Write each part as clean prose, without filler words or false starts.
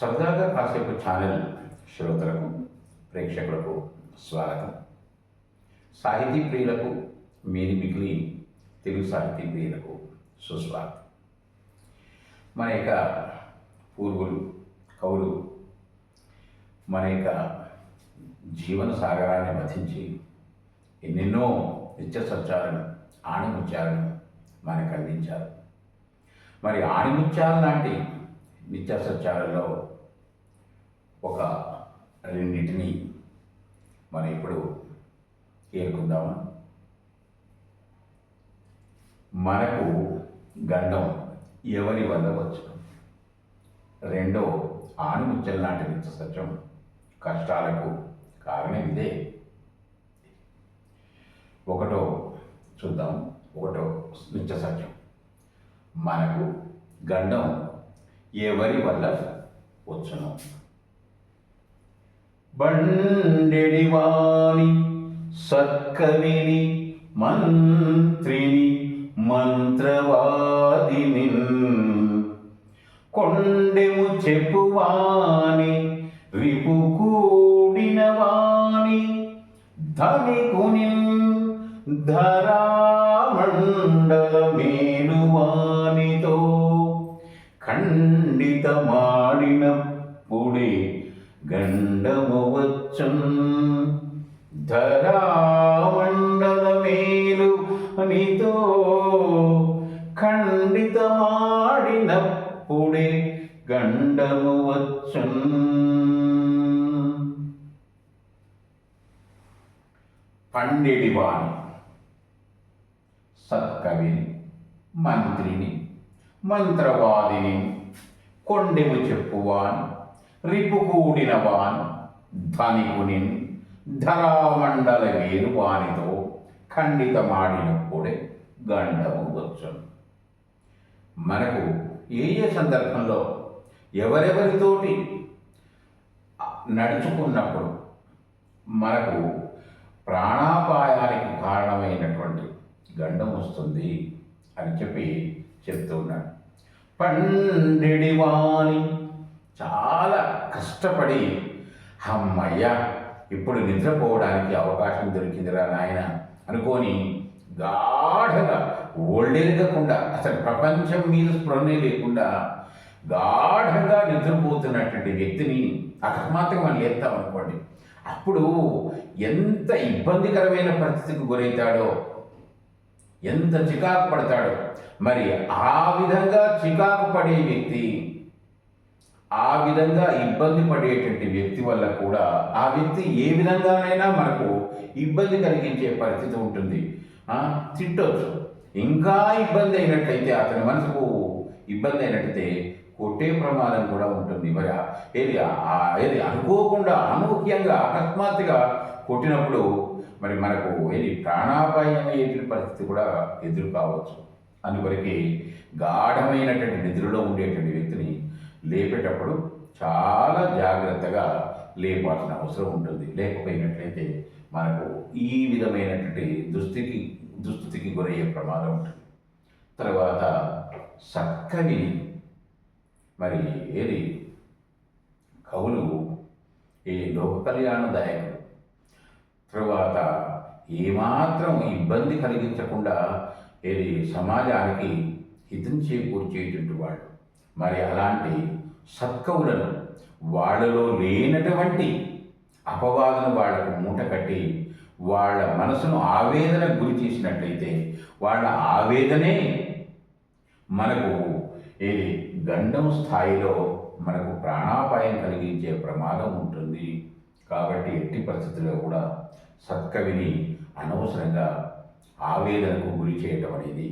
సరదాగా కాసేపు ఛానల్ శ్రోతలకు ప్రేక్షకులకు స్వాగతం. సాహితీ ప్రియులకు మీది మిగిలి తెలుగు సాహితీ ప్రియులకు సుస్వాగతం. మన యొక్క పూర్వులు కవులు మన యొక్క జీవన సాగరాన్ని మథించి ఎన్నెన్నో నిత్య సత్యాలను ఆణిముత్యాలను మనకు అందించారు. మరి ఆణిముత్యాల లాంటి నిత్య సత్యాలలో ఒక రెండింటిని మనం ఇప్పుడు ఏరుకుందామా. మనకు గండం ఎవరి వల్ల వచ్చును. రెండో ఆణిముత్యం లాంటి నిత్య సత్యం కష్టాలకు కారణం ఇదే. ఒకటో చూద్దాం. ఒకటో నిత్య సత్యం, మనకు గండం ఎవరి వల్ల వచ్చును. బండెడివాణి సత్కవిని మంత్రిని మంత్రవాదిని కొండెము చెప్పువాని రిపు కూడిన వాణి ధనికుని ధరామండల మేలువానితో ఖండితమాడినప్పుడే గండము వచ్చున్. ధరామండల మేలు అనితో ఖండితమాడినప్పుడే గండము వచ్చున్. పండిడివాణి సత్కవిని మంత్రిని మంత్రవాదిని కొండెము చెప్పువాన్ రిపు కూడిన వాన్ ధనికుని ధరామండల వేరువానితో ఖండితమాడినప్పుడే గండము వచ్చును. మనకు ఏ సందర్భంలో ఎవరెవరితోటి నడుచుకున్నప్పుడు మనకు ప్రాణాపాయానికి కారణమైనటువంటి గండం వస్తుంది అని చెప్తూ ఉన్నాడు. పండిడివాణి చాలా కష్టపడి అమ్మయ్య ఇప్పుడు నిద్రపోవడానికి అవకాశం దొరికిందిరా నాయన అనుకొని గాఢగా ఒళ్ళెరగకుండా అసలు ప్రపంచం మీద స్పృహనే లేకుండా గాఢంగా నిద్రపోతున్నటువంటి వ్యక్తిని అకస్మాత్తుగా మనం లేస్తాం అనుకోండి, అప్పుడు ఎంత ఇబ్బందికరమైన పరిస్థితికి గురవుతాడో, ఎంత చికాకు పడతాడో. మరి ఆ విధంగా చికాకు పడే వ్యక్తి, ఆ విధంగా ఇబ్బంది పడేటువంటి వ్యక్తి వల్ల కూడా ఆ వ్యక్తి ఏ విధంగానైనా మనకు ఇబ్బంది కలిగించే పరిస్థితి ఉంటుంది. తిట్టవచ్చు. ఇంకా ఇబ్బంది అయినట్లయితే, అతని మనసుకు ఇబ్బంది అయినట్లయితే కొట్టే ప్రమాదం కూడా ఉంటుంది. మరి ఏది అనుకోకుండా అనూహ్యంగా అకస్మాత్తుగా కొట్టినప్పుడు మరి మనకు ప్రాణాపాయం అయ్యేటువంటి పరిస్థితి కూడా ఎదురు కావచ్చు. అందువరకు గాఢమైనటువంటి నిద్రలో ఉండేటువంటి వ్యక్తిని లేపేటప్పుడు చాలా జాగ్రత్తగా లేపాల్సిన అవసరం ఉంటుంది. లేకపోయినట్లయితే మనకు ఈ విధమైనటువంటి దుస్థితికి గురయ్యే ప్రమాదం ఉంటుంది. తర్వాత సత్కవిని మరి కవులు లోక కళ్యాణదాయకులు. తర్వాత ఏమాత్రం ఇబ్బంది కలిగించకుండా సమాజానికి హితం చేకూర్చేటువంటి వాళ్ళు. మరి అలాంటి సత్కవులను వాళ్ళలో లేనటువంటి అపవాదను వాళ్లకు మూట కట్టి వాళ్ళ మనసును ఆవేదనకు గురి చేసినట్లయితే వాళ్ళ ఆవేదనే మనకు గండం స్థాయిలో మనకు ప్రాణాపాయం కలిగించే ప్రమాదం ఉంటుంది. కాబట్టి ఎట్టి పరిస్థితుల్లో కూడా సత్కవిని అనవసరంగా ఆవేదనకు గురి చేయటం అనేది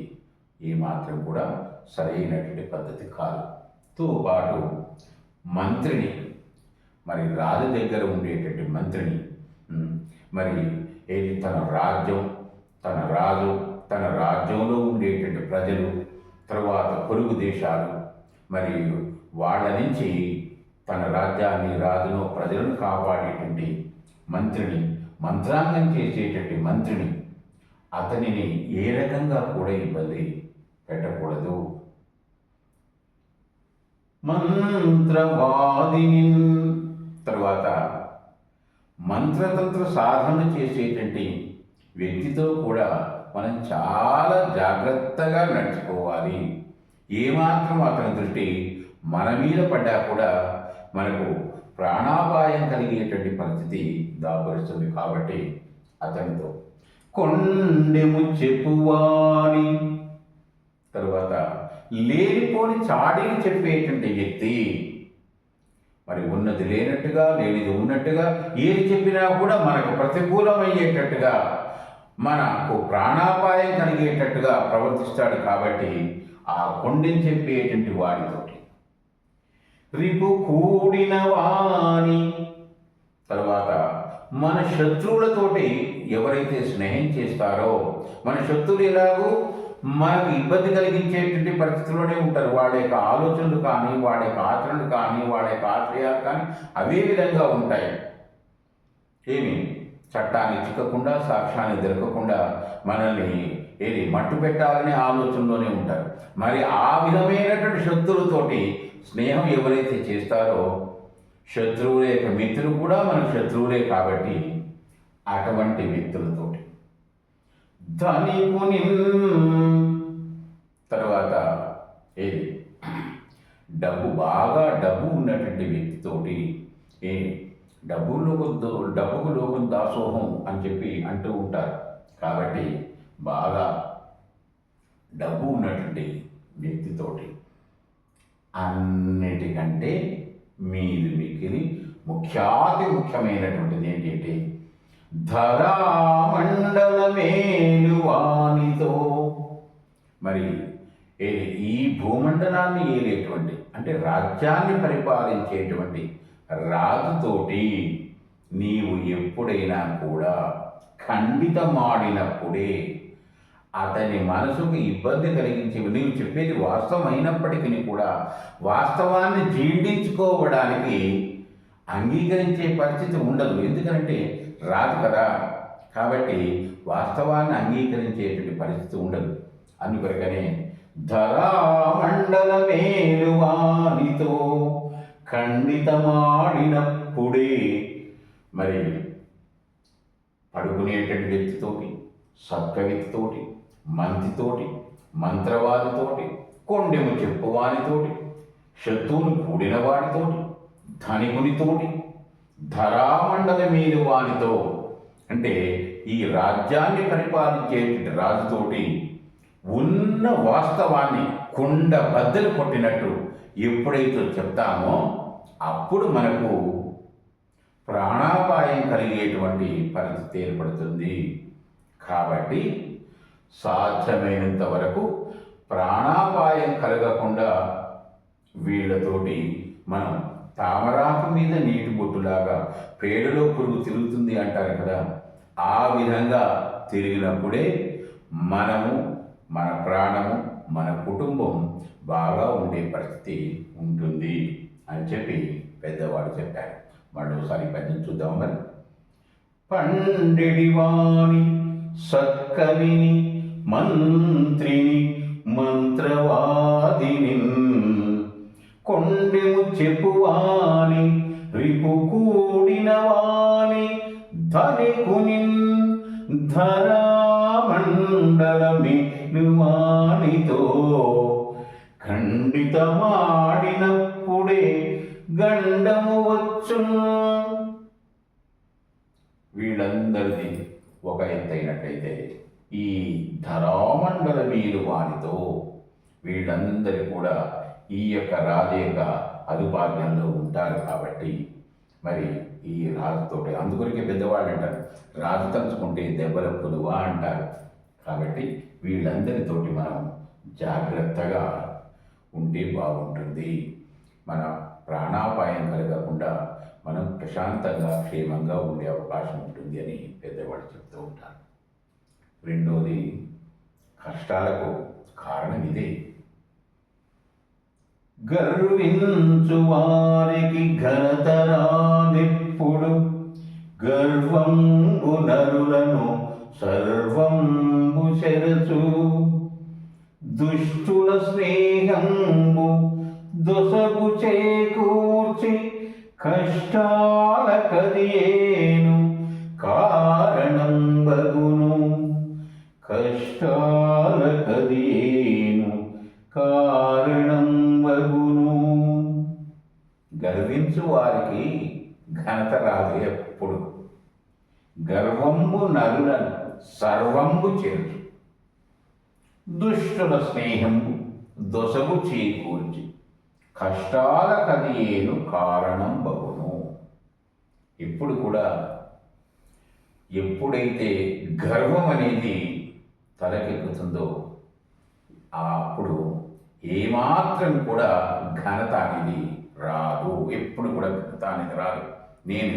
ఏమాత్రం కూడా సరైనటువంటి పద్ధతి కాదు. తో పాటు మంత్రిని, మరి రాజు దగ్గర ఉండేటువంటి మంత్రిని, మరి తన రాజ్యం, తన రాజు, తన రాజ్యంలో ఉండేటువంటి ప్రజలు, తరువాత పొరుగు దేశాలు, మరి వాళ్ళ నుంచి తన రాజ్యాన్ని, రాజును, ప్రజలను కాపాడేటువంటి మంత్రిని, మంత్రాంగం చేసేటువంటి మంత్రిని, అతనిని ఏ రకంగా కూడా ఇబ్బంది పెట్టకూడదు. మంత్రవాదిని. తరువాత మంత్రతంత్ర సాధన చేసేటువంటి వ్యక్తితో కూడా మనం చాలా జాగ్రత్తగా నడుచుకోవాలి. ఏమాత్రం అతని దృష్టి మన మీద పడ్డా కూడా మనకు ప్రాణాపాయం కలిగేటువంటి పరిస్థితి దాపరుస్తుంది. కాబట్టి అతనితో కొండెము చెప్పువాని. తరువాత లేనిపోని చాడీలు చెప్పేటువంటి వ్యక్తి, మరి ఉన్నది లేనట్టుగా లేనిది ఉన్నట్టుగా ఏది చెప్పినా కూడా మనకు ప్రతికూలమయ్యేటట్టుగా మనకు ప్రాణాపాయం కలిగేటట్టుగా ప్రవర్తిస్తాడు. కాబట్టి ఆ కొండని చెప్పేటువంటి వాడితోటి రిపు కూడిన వాణి. తర్వాత మన శత్రువులతోటి ఎవరైతే స్నేహం చేస్తారో, మన శత్రువులు ఎలాగూ మనకు ఇబ్బంది కలిగించేటువంటి పరిస్థితుల్లోనే ఉంటారు. వాళ్ళ యొక్క ఆలోచనలు కానీ, వాళ్ళ యొక్క ఆచరణలు కానీ, వాళ్ళ యొక్క ఆశ్రయాలు కానీ అవే విధంగా ఉంటాయి. ఏమి చట్టాన్ని చిక్కకుండా, సాక్ష్యాన్ని దొరకకుండా మనల్ని మట్టు పెట్టాలనే ఆలోచనలోనే ఉంటారు. మరి ఆ విధమైనటువంటి శత్రువులతోటి స్నేహం ఎవరైతే చేస్తారో, శత్రువులే యొక్క మిత్రులు కూడా మనకు శత్రువులే. కాబట్టి అటువంటి వ్యక్తులతోటి ధనికుని. తర్వాత బాగా డబ్బు ఉన్నటువంటి వ్యక్తితోటి డబ్బుకు లోకం దాసోహం అని చెప్పి అంటూ ఉంటారు. కాబట్టి బాగా డబ్బు ఉన్నటువంటి వ్యక్తితోటి అన్నిటికంటే మీది మిక్కిలి ముఖ్యమైనటువంటిది ఏంటంటే ధరామండలమేలువానితో. మరి ఈ భూమండలాన్ని ఏలేటువంటి అంటే రాజ్యాన్ని పరిపాలించేటువంటి రాజుతోటి నీవు ఎప్పుడైనా కూడా ఖండితమాడినప్పుడే అతని మనసుకు ఇబ్బంది కలిగించే, నీవు చెప్పేది వాస్తవం అయినప్పటికీ కూడా వాస్తవాన్ని జీర్ణించుకోవడానికి అంగీకరించే పరిస్థితి ఉండదు. ఎందుకంటే రాదు కదా. కాబట్టి వాస్తవాన్ని అంగీకరించేటువంటి పరిస్థితి ఉండదు. అందుకొరకనే ధరామండలమేలువానితో ఖండితమాడినప్పుడే. మరి పడుకునేటువంటి వ్యక్తితోటి, సత్కవితోటి, మంత్రితోటి, మంత్రవాదితోటి, కొండెము చెప్పువానితోటి, శత్రువును కూడిన వాడితోటి, ధనికునితోటి, ధరామండలమేలు వానితో అంటే ఈ రాజ్యాన్ని పరిపాలించేటువంటి రాజుతోటి ఉన్న వాస్తవాన్ని కుండ బద్దలు కొట్టినట్టు ఎప్పుడైతే చెప్తామో అప్పుడు మనకు ప్రాణాపాయం కలిగేటువంటి పరిస్థితి ఏర్పడుతుంది. కాబట్టి సాధ్యమైనంత వరకు ప్రాణాపాయం కలగకుండా వీళ్ళతోటి మనం తామరాకు మీద నీటి బొట్టులాగా పేడలో పురుగు తిరుగుతుంది అంటారు కదా, ఆ విధంగా తిరిగినప్పుడే మనము, మన ప్రాణము, మన కుటుంబం బాగా ఉండే పరిస్థితి ఉంటుంది అని చెప్పి పెద్దవాడు చెప్పారు. మళ్ళీసారి పద్యం చూద్దాం. మరి పండిడివాణి సత్కవిని మంత్రిని మంత్రవాదిని కొండెము చెప్పువాని రిపు కూడిన వాని ధనికుని ధరామండలమివానితో ఖండితమాడినప్పుడే గండము వచ్చు. వీళ్ళందరిది ఒక ఎత్తైనట్టయితే ఈ ధరామండల మీరు వానితో వీళ్ళందరూ కూడా ఈ యొక్క రాజు యొక్క అదుపాజ్ఞంలో ఉంటారు. కాబట్టి మరి ఈ రాజుతోటి అందుకొరికే పెద్దవాళ్ళు అంటారు, రాజు తలుచుకుంటే దెబ్బల కొలువా అంటారు. కాబట్టి వీళ్ళందరితోటి మనం జాగ్రత్తగా ఉంటే బాగుంటుంది. మన ప్రాణాపాయం కలగకుండా మనం ప్రశాంతంగా క్షేమంగా ఉండే అవకాశం ఉంటుంది అని పెద్దవాళ్ళు చెప్తూ ఉంటారు. రెండోది, కష్టాలకు కారణం ఇదే. గర్వించు వారికి ఘనతరాదెప్పుడు గర్వంబు నరులను సర్వంబు చెరచు దుష్టుల స్నేహంబు దొసగు చేకూర్చి కష్టాల కదియేను కారణం బగును. కష్టాల కదియేను కారణం బగును. గర్వించు వారికి ఘనత రాదు ఎప్పుడు. గర్వంబు నరులను సర్వంబు చేర్చు. దుష్టుల స్నేహంబు దొసగు చేకూర్చి కష్టాల కదియేను కారణం బగును. ఇప్పుడు కూడా ఎప్పుడైతే గర్వం అనేది తలకెక్కుతుందో అప్పుడు ఏమాత్రం కూడా ఘనత అనేది రాదు. ఎప్పుడు కూడా ఘనత అనేది రాదు. నేను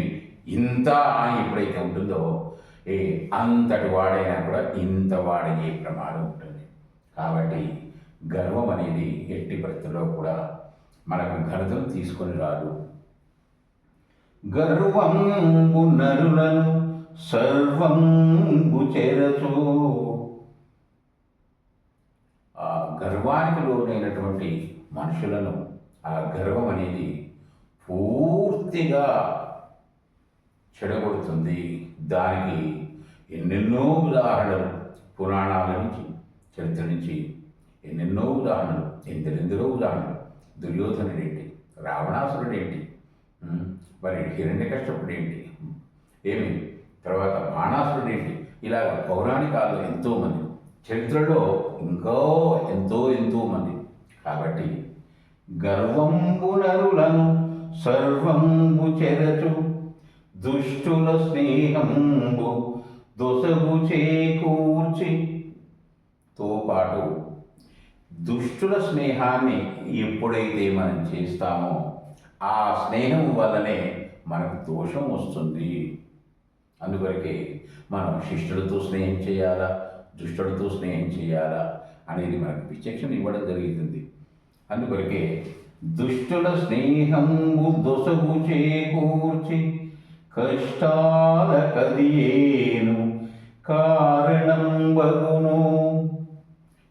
ఇంత అని ఎప్పుడైతే ఉంటుందో అంతటి వాడైనా కూడా ఇంత వాడయ్యే ప్రమాదం ఉంటుంది. కాబట్టి గర్వం అనేది ఎట్టి పరిస్థితుల్లో కూడా మనకు ఘనతను తీసుకొని రాదు. గర్వంబు నరులను సర్వంబు చెరచు. ఆ గర్వానికి లోనైనటువంటి మనుషులను ఆ గర్వం అనేది పూర్తిగా చెడగొడుతుంది. దానికి ఎన్నెన్నో ఉదాహరణలు పురాణాల నుంచి చరిత్ర నుంచి ఎన్నెన్నో ఉదాహరణలు, ఎందరెందరో ఉదాహరణలు. దుర్యోధనుడేంటి, రావణాసురుడేంటి, మరి హిరణ్యకశ్యపుడేంటి, ఏమి తర్వాత బాణాసురుడేంటి, ఇలాగ పౌరాణికాల్లో ఎంతోమంది, చరిత్రలో ఇంకా ఎంతో మంది. కాబట్టి గర్వంబు నరులను సర్వంబు చెరచు దుష్టుల స్నేహంబు దొసగు చేకూర్చి. తో పాటు దుష్టుల స్నేహాన్ని ఎప్పుడైతే మనం చేస్తామో ఆ స్నేహం వల్లనే మనకు దోషం వస్తుంది. అందువరకే మనం శిష్టులతో స్నేహం చేయాలా, దుష్టులతో స్నేహం చేయాలా అనేది మనకు విచక్షణ ఇవ్వడం జరుగుతుంది. అందువరకే దుష్టుల స్నేహంబు దొసగు చేకూర్చి కష్టాల కదియేను కారణం బగును.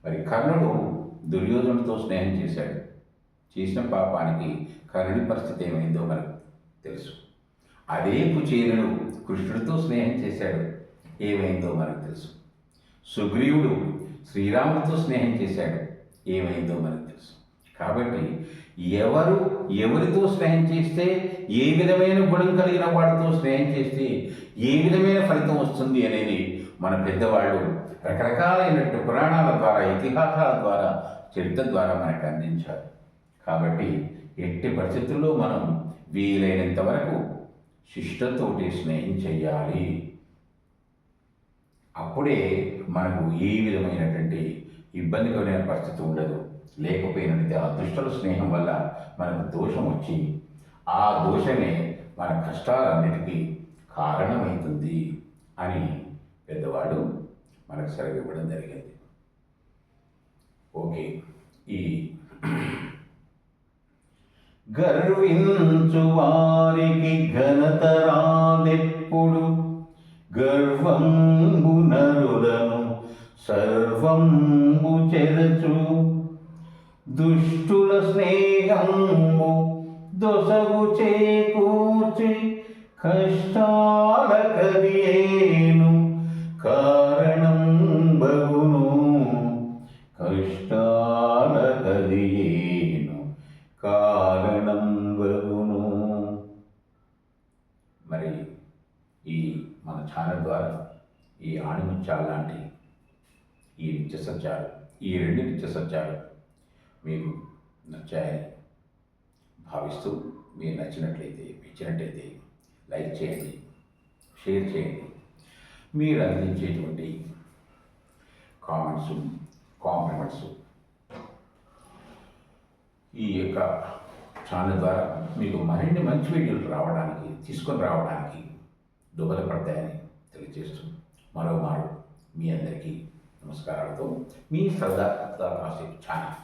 మరి కర్ణుడు దుర్యోధనుడితో స్నేహం చేశాడు. చేసిన పాపానికి కర్ణుడి పరిస్థితి ఏమైందో మనకు తెలుసు. అదే కుచేలుడు కృష్ణుడితో స్నేహం చేశాడు, ఏమైందో మనకు తెలుసు. సుగ్రీవుడు శ్రీరాముడితో స్నేహం చేశాడు, ఏమైందో మనకు తెలుసు. కాబట్టి ఎవరితో స్నేహం చేస్తే, ఏ విధమైన గుణం కలిగిన వాడితో స్నేహం చేస్తే ఏ విధమైన ఫలితం వస్తుంది అనేది మన పెద్దవాళ్ళు రకరకాలైనట్టు పురాణాల ద్వారా, ఇతిహాసాల ద్వారా, చరిత్ర ద్వారా మనకు అందించారు. కాబట్టి ఎట్టి పరిస్థితుల్లో మనం వీలైనంత వరకు శిష్టతోటి స్నేహం చేయాలి. అప్పుడే మనకు ఏ విధమైనటువంటి ఇబ్బందికరమైన పరిస్థితి ఉండదు. లేకపోయినట్లయితే ఆ దుష్టుల స్నేహం వల్ల మనకు దోషం వచ్చి ఆ దోషమే మన కష్టాలన్నిటికీ కారణమవుతుంది అని పెద్దవాడు మనకు సెలవు ఇవ్వడం జరిగింది. ఓకే, ఈ గర్వించు వారికి ఘనత రాదెప్పుడు, గర్వంబు నరులను సర్వంబు చెరచు దుష్టుల స్నేహంబు దొసగు చేకూర్చి కష్టాల కదియేను కారణం బగును. కష్టాల కదియేను కారణం బగును. మరి ఈ మన ఛానల్ ద్వారా ఈ ఆణిముత్యాలు లాంటి ఈ నిత్య సత్యాలు, ఈ రెండు నిత్య సత్యాలు మీకు నచ్చాయని భావిస్తూ, మీరు మెచ్చినట్లయితే లైక్ చేయండి, షేర్ చేయండి. మీరు అందించేటువంటి కామెంట్స్, కాంప్లిమెంట్స్ ఈ యొక్క ఛానల్ ద్వారా మీకు మరిన్ని మంచి వీడియోలు తీసుకొని రావడానికి దోహదపడతాయని తెలియజేస్తూ మరోమారు మీ అందరికీ నమస్కారాలతో మీ సరదా కాసేపు ఛానల్.